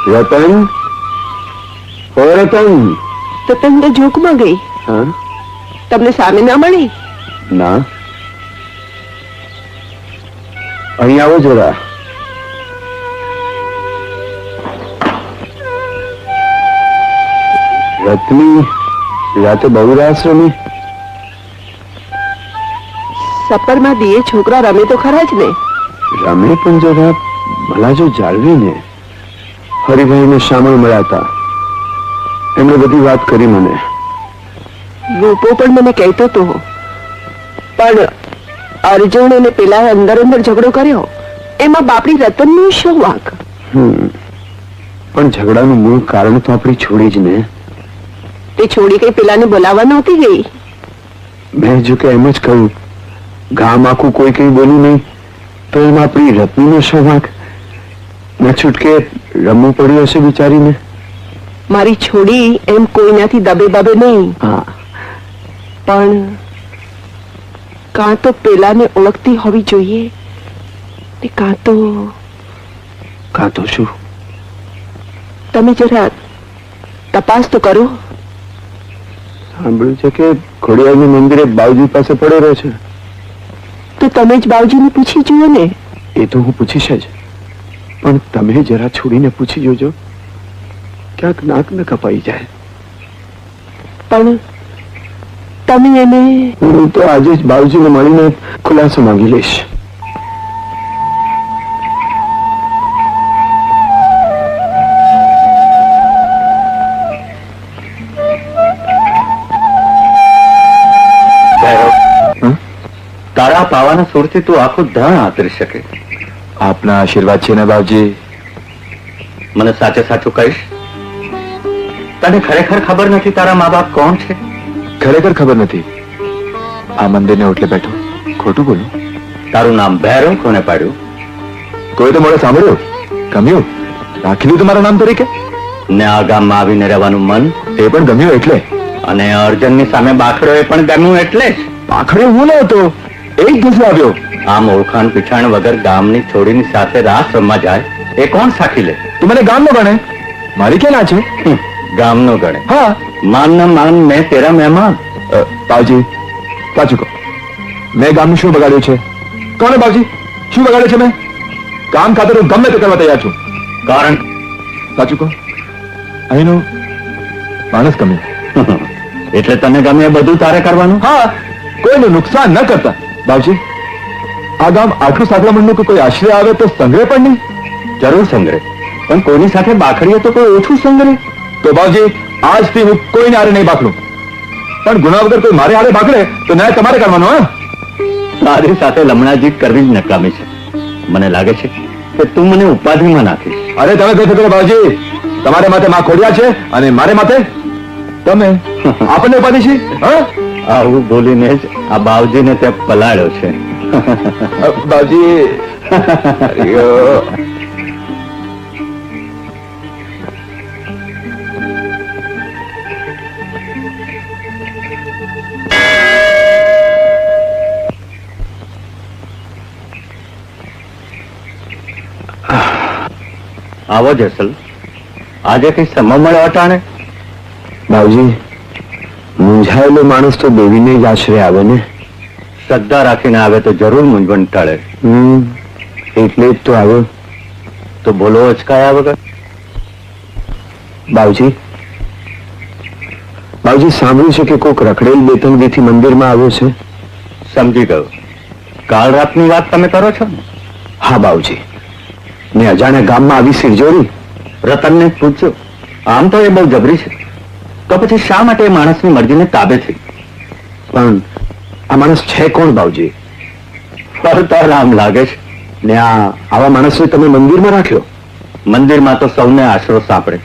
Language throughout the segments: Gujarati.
રતન, ઓ રતન. તો તમને જોકમાં ગઈ. હા? તમને સામે ના મળી? ના. અહીં આવો જરા. રત્ની રાતે બહુ રાસ રમી. સપરમાં દીએ છોકરા રમે તો ખરા જ ને. રમે પણ જરા ભલા જો જાળવીને. હરિભાઈને શામળ મળ્યા હતા, એમણે બધી વાત કરી મને. રૂપો પણ મને કહેતો હતો, પણ અર્જુન અને પેલા અંદર ઝઘડો કર્યો, એમાં બાપડી રતનનું શું વાંક? પણ ઝઘડાનું મૂળ કારણ તો આપણી છોડી જ ને. તે છોડી કઈ પેલાને બોલાવવા નહોતી ગઈ? મેં જો કે એમ જ કહ્યું, ગામ આખું કોઈ કઈ બોલ્યું નહીં તો એમાં આપણી રત્નીનો શું વાંક? ના છૂટકે રમવું પડ્યું હશે બિચારીને. મારી છોડી એમ કોઈનાથી દબે બબે નહીં. હા, પણ કાં તો પેલાને ઓળખતી હોવી જોઈએ ને કાં તો શું? તમે જરા તપાસ તો કરો. સાંભળ્યું છે કે ખોડિયારનું મંદિર બાવજી પાસે પડેલો છે. તો તમે જ બાવજીને પૂછી જુઓ ને. એ તો હું પૂછીશ જ, પણ તમે જરા છોડીને પૂછી જોજો, ક્યાંક નાક ન કપાઈ જાય. પણ તમે એને... હું તો આજે જ બાવજીને મળીને ખુલાસો માંગી લઈશ. તારા પાવાના સુરથી તું આખું ધન આતરી શકે. આપના આશીર્વાદ છે ને બાવજી. મને સાચે સાચું કહીશ, તને ખરેખર ખબર નથી તારા મા બાપ કોણ છે? ખરેખર ખબર નથી. આ મંદિરને ઓટલે બેઠો ખોટું બોલું? તારું નામ ભૈરવ કોને પાડ્યું? કોઈ તો મોડે સાંભળ્યું, ગમ્યું, રાખી લીધું મારા નામ તરીકે. ને આ ગામમાં આવીને રહેવાનું મન? એ પણ ગમ્યું એટલે. અને અર્જુનની સામે બાખડ્યો એ પણ ગમ્યું એટલે જ. પાખડે હું ન હતો, એક દિવસે આવ્યો. આમ ઓળખાણ પીછાણ વગર ગામની છોડીની સાથે રાસ રમવા જાય એ કોણ સાખી લે? તું મને ગામનો ગણે, મારી ક્યાં ના છે? ગામનો ગણે? હા. માન ન માન, મેં તેરા મહેમાન. બાવજી સાચું કહો, મેં ગામનું શું બગાડ્યું છે? કોને બાવજી શું બગાડ્યું છે? મેં કામ ખાતર હું ગમે તે કરવા તૈયાર છું. કારણ? સાચું કહો, અહીંનું માણસ ગમ્યું. એટલે તને ગમે એ બધું તારે કરવાનું? હા, કોઈનું નુકસાન ન કરતા. બાવજી, આ ગામ આટલું સાંકળામણનું કે કોઈ આશ્રય આવે તો સંગ્રહ પણ નહીં. જરૂર સંગ્રહ, પણ કોઈની સાથે બાખડીએ તો કોઈ ઓછું સંગ્રહ. તો બાવજી, આજથી હું કોઈને હારે નહીં બાકડું, પણ ગુના વગર કોઈ મારે હારે બાકડે તો ન્યાય તમારે કરવાનો. હા, તારી સાથે લમણાજીત કરવી જ નકામી છે. મને લાગે છે કે તું મને ઉપાધિમાં નાખીશ. અરે તમે કઈ કરો બાવજી, તમારે માથે માં ખોડિયા છે અને મારે માથે તમે. આપણને ઉપાધિ છે? હા, આવું બોલીને જ આ બાવજીને તે પલાળ્યો છે. બાવજી આવો જસલ, આજે કઈ સમય મળ્યો અટાણે? બાવજી, મૂંઝાયેલો માણસ તો દેવીને જ આશરે આવે ને. શ્રદ્ધા રાખીને આવે તો જરૂર મૂંઝવણ ટાળે. એટલે જ તો આવ્યો. તો બોલો અચકાયા વગર. બાવજી, સાંભળ્યું છે કે કોક રખડેલ બેતંગીથી મંદિરમાં આવ્યો છે? સમજી ગયો. કાલ રાતની વાત તમે કરો છો ને? હા બાવજી, મેં અજાણ્યા ગામમાં આવી સિરજોરી. રતનને જ પૂછજો. આમ તો એ બહુ જબરી છે, તો પછી શા માટે એ માણસની મરજીને તાબે થઈ? પણ આ માણસ છે કોણ બાવજી? ફરતા રામ લાગે છે. ને આવા માણસને તમે મંદિરમાં રાખ્યો? મંદિરમાં તો સૌને આશરો સાંપડે,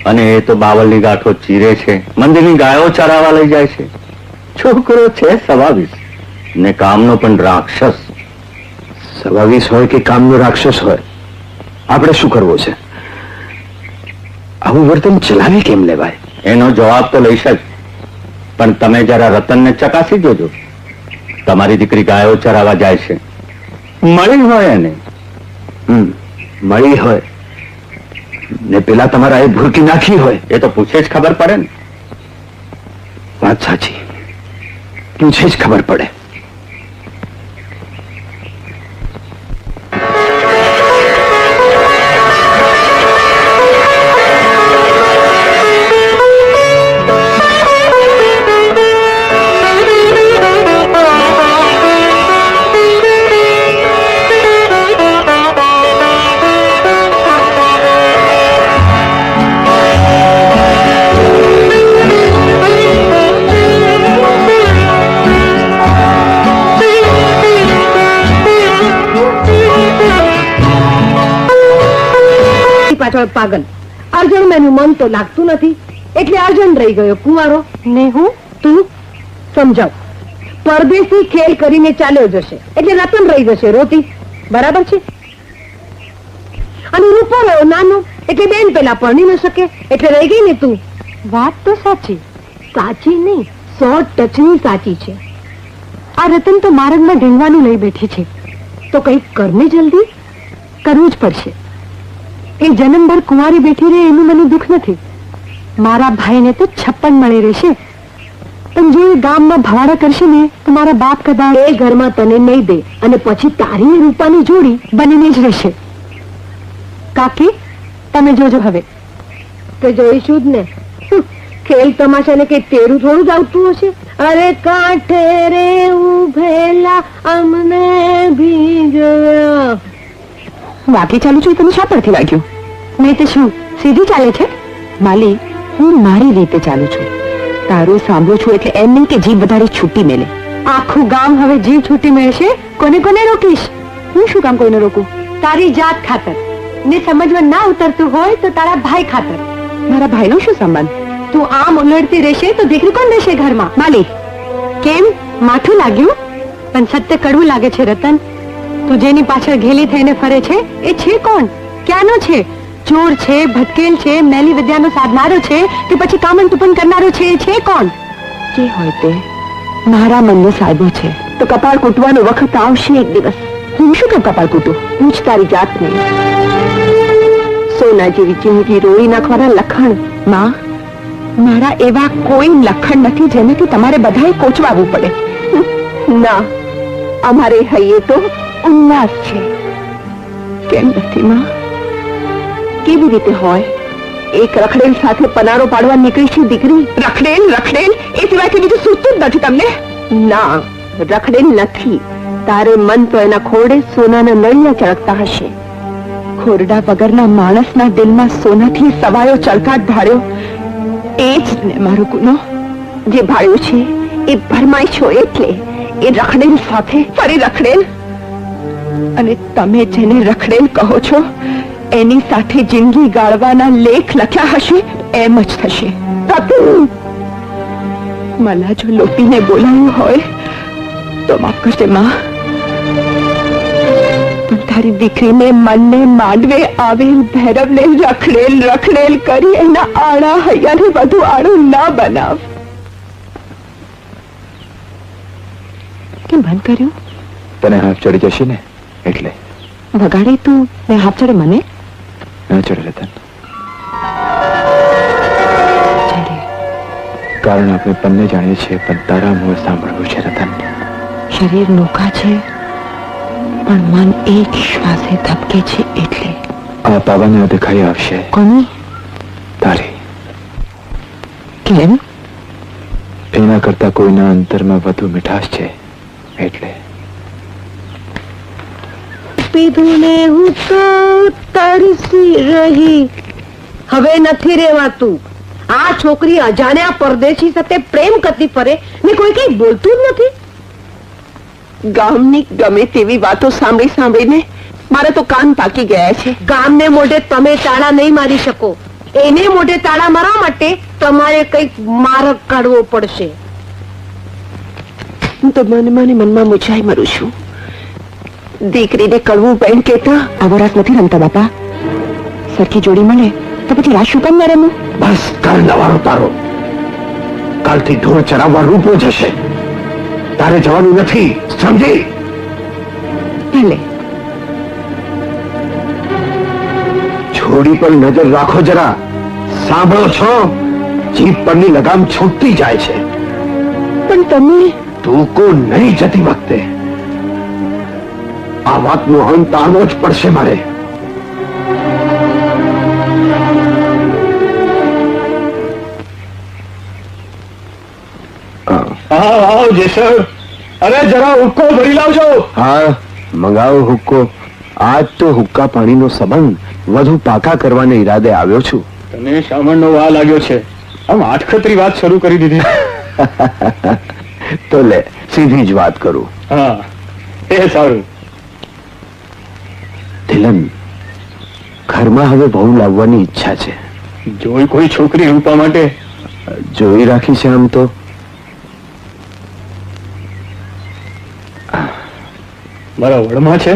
અને એ તો બાવલની ગાંઠો ચીરે છે, મંદિરની ગાયો ચરાવવા લઈ જાય છે. છોકરો છે 26 ને કામનો પણ રાક્ષસ. 26 હોય કે કામનો રાક્ષસ હોય, આપણે શું કરવો છે? આવું વર્તન ચલાવી કેમ લેવાય? એનો જવાબ તો લઈશ જ, પણ તમે જરા રતનને ચકાસી જોજો. તમારી દીકરી ગાયો ચરાવવા જાય છે, મળી હોય એને. મળી હોય ને પેલા તમારા એ ભૂરકી નાખી હોય. એ તો પૂછે જ ખબર પડે ને. વાત સાચી, પૂછે જ ખબર પડે. પાછળ પાગલ અર્જુન મેનું મન તો લાગતું નથી એટલે અર્જુન રહી ગયો કુંવારો ને હું તું સમજાવ. પરદેશી ખેલ કરીને ચાલ્યો જશે એટલે રતન રહી જશે રોતી, બરાબર છે? અને રૂપો રહ્યો નાનો એટલે બેન પેલા પરણી ન શકે એટલે રહી ગઈ ને તું. વાત તો સાચી, સાચી નહીં 100% સાચી છે. આ રતન તો માર્ગમાં ઢીંગવાનું લઈ બેઠી છે તો કંઈક કરને જલ્દી કરવું જ પડશે. એ જન્મભર કુંવારી બેઠી રહે એનું મને દુઃખ નથી. મારા ભાઈને તો 56 મળી રહેશે, પણ જો એ ગામમાં ભવાડા કરશે ને તો મારા બાપ કદાચ એ ઘરમાં તને નહીં દે અને પછી તારી રૂપાની જોડી બનીને જ રહેશે. કાકી તમે જોજો હવે તો જોઈશું જ ને. ખેલ તમાશાને કઈ તેરું થોડું જ આવતું હશે. અરે કાંઠે રે ઉભેલા અમને ભીજ્યા. વાકી ચાલુ છું તમે શા પરથી લાગ્યું? નહીં તો શું સીધી ચાલે છે? માલી, હું મારી રીતે ચાલુ છું, તારું સાંભળું છું એટલે એમ નહીં કે જીભ વધારે છૂટી મેલે. આખું ગામ હવે જીભ છૂટી મેળશે. કોને કોને રોકીશ? હું શું કામ કોઈને રોકું? તારી જાત ખાતર ને સમજવા ના ઉતરતું હોય તો તારા ભાઈ ખાતર. મારા ભાઈનો શું સંબંધ? તું આમ ઉલટતી રહેશે તો દીકરી કોણ રહેશે ઘરમાં? માલી, કેમ માઠું લાગ્યું? પણ સત્ય કડવું લાગે છે રતન. તું જેની પાછળ ઘેલી થઈને ફરે છે એ છે કોણ? ક્યાંનો છે? ચોર છે, ભટકેલ છે, મેલી વિદ્યાનો સાધનારો છે કે પછી કામણ તુપન કરનારો છે? એ છે કોણ? જે હોય તે મારા મનનો સાહેબો છે. તો કપાળ કૂટવાનો વખત આવશે એક દિવસ. હું શું કામ કપાળ કૂટું? પૂછ તારી જાતને. સોના જેવી જિંદગી રોઈ નાખવાના લખણ માં, મારા એવા કોઈ લખણ નથી જેનાથી તમારે બધાએ કોચવાવું પડે. ના, અમારે હૈયે તો ઉલ્લાસ છે. કેમ નથી માં? કેવી રીતે હોય? એક રખડેલ સાથે પનારો પાડવા નીકળી છે દીકરી. રખડેલ રખડેલ એ સિવાય કે બીજું સૂચતું જ નથી તમને? ના, રખડેલ નથી. તારે મન તો એના ખોરડે સોનાના નળિયા ચળકતા હશે. ખોરડા વગરના માણસના દિલમાં સોનાથી સવાયો ચળકાટ ભાળ્યો એ જ ને મારો ગુનો. જે ભાળ્યું છે એ ભરમાય છો એટલે એ રખડેલ સાથે ફરી રખડેલ. અને તમે જેને રખડેલ કહો છો એની સાથે જિંદગી ગાળવાના લેખ લખ્યા હશે એમ જ થશે. મને જો લોપીને બોલાયું હોય તો માફ કરજે માં, પણ તારી દીકરીને મનને માંડવે આવેલ ભૈરવને રખડેલ રખડેલ કરી એના આડા હૈયાને વધુ આડું ના બનાવ. કેમ બંધ કર્યું? તને હાથ ચડી જશે ને એટલે. વગાડે તું ને હાથ ચડે મને? ન ચડે રતન, ચડે. કારણ આપણે બંને જાણીએ છીએ, પણ તારા મોં સાંભળવું છે રતન. શરીર નોખા છે પણ મન એક શ્વાસે ધબકે છે એટલે. આ પાવાને દેખાઈ આવશે. કોની? તારી. કેમ? એના કરતા કોઈના અંતરમાં વધુ મીઠાશ છે એટલે. પીધું ને હું તો તરસી રહી. હવે નથી રહેવાતું. આ છોકરી અજાણ્યા પરદેશી સાથે પ્રેમ કરતી ફરે ને કોઈ કઈ બોલતું જ નથી. ગામની ગમે તેવી વાતો સાંભળી સાંભળીને મારે તો કાન પાકી ગયા છે. ગામને મોઢે તમે તાળા નહીં મારી શકો. એને મોઢે તાળા મારવા માટે તમારે કઈક માર્ગ કાઢવો પડશે. હું તો મનમાં મૂંઝાઈ મરું છું. દીકરીને કડવું બેન કેતા આવો રાસ નથી રમતા બાપા. સરખી જોડી મળે તો પછી રાસ શું કામ ન રમું? બસ કાલ નવારો તારો. કાલથી ઢોર ચરાવવા રૂપો જશે. તારે જવાનું નથી, સમજી? ભલે. જો છોડી પર નજર રાખો જરા. સાંભળો છો? જીભ પરની લગામ છૂટતી જાય છે. પણ તમે ટૂંકો નહીં જતી વખતે. આ વાતનો અંત આનો જ પડશે મારે. આવો જેસર. અરે જરા હુક્કો ભરી લાવજો. હા, મંગાવો હુક્કો. આજ તો હુક્કા પાણીનો સંબંધ વધુ પાકા કરવાને ઈરાદે આવ્યો છું. તને શામળનો વા લાગ્યો છે. આમ આઠખતરી વાત શરૂ કરી દીધી. તો લે, સીધી જ વાત કરું. હા, એ સારું. ધીલન, ઘરમાં હવે બહુ લાવવાની ઈચ્છા છે. જોઈ કોઈ છોકરી રૂપા માટે? જોઈ રાખી છે આમ તો. મારા વડમાં છે.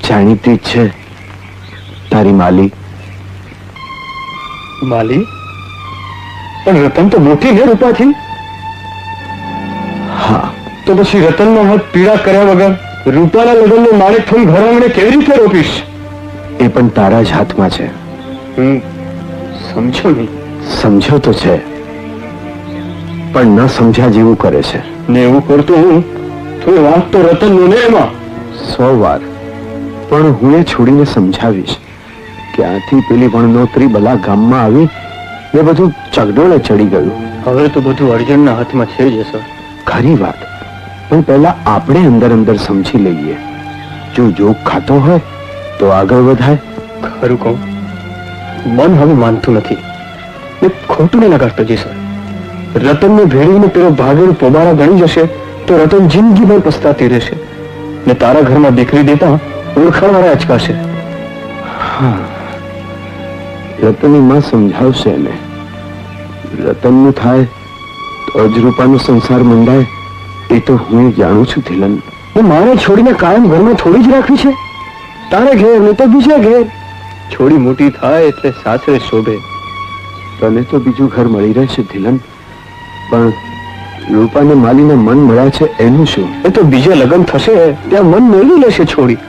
જાણીતી જ છે. તારી માલી. માલી? પણ રતન તો મોટી ને રૂપાથી. હા, તો પછી રતનનો હાથ પીડા કર્યા વગર રૂપાના લગ્નનો માણેક ફૂલ ઘર આંગણે કેવી રીતે રોપીશ? એ પણ તારા જ હાથમાં છે. હું સમજો નહીં. સમજો તો છે, પણ ન સમજ્યા જેવું કરે છે. ને એવું કરતો હું તો એ વાત તો રતનનો ને એમાં. 100 વાર. પણ હું એ છોડીને સમજાવીશ. ક્યાંથી પેલી વણનોતરી બલા ગામમાં આવી ને બધું ચગડોળે ચડી ગયું. હવે તો બધું અર્જુનના હાથમાં છે જ સર. ખરી વાત, પણ પહેલા આપણે અંદર અંદર સમજી લઈએ. જો જોગ ખાતો હોય તો આગળ વધાય. ખરું કહું, મન હવે માનતું નથી. ને ખોટું ન લગાડતો જી સર. રતનને ભેળવીને પેલો ભાગેલું પોબારા ગણી જશે તો રતન જિંદગીભર પસ્તાતી રહેશે. ને તારા ઘરમાં દીકરી દેતા ઓળખાણવાળા અચકાશે. હા, રતનની માં સમજાવશે એને. રતનનું થાય તો જ રૂપાનો સંસાર મંડાય, એ તો હું જાણું છું ધીલન. મારે છોડીને કાયમ ઘરમાં થોડી જ રાખવી છે? તારે ઘેર ને તો બીજા ઘેર. છોડી મોટી થાય એટલે સાસરે શોભે. તને તો બીજું ઘર મળી રહેશે ધીલન, પણ રૂપાને માલીને મન મળ્યા છે એનું શું? એ તો બીજે લગ્ન થશે ત્યાં મન મેળવી લેશે છોડી.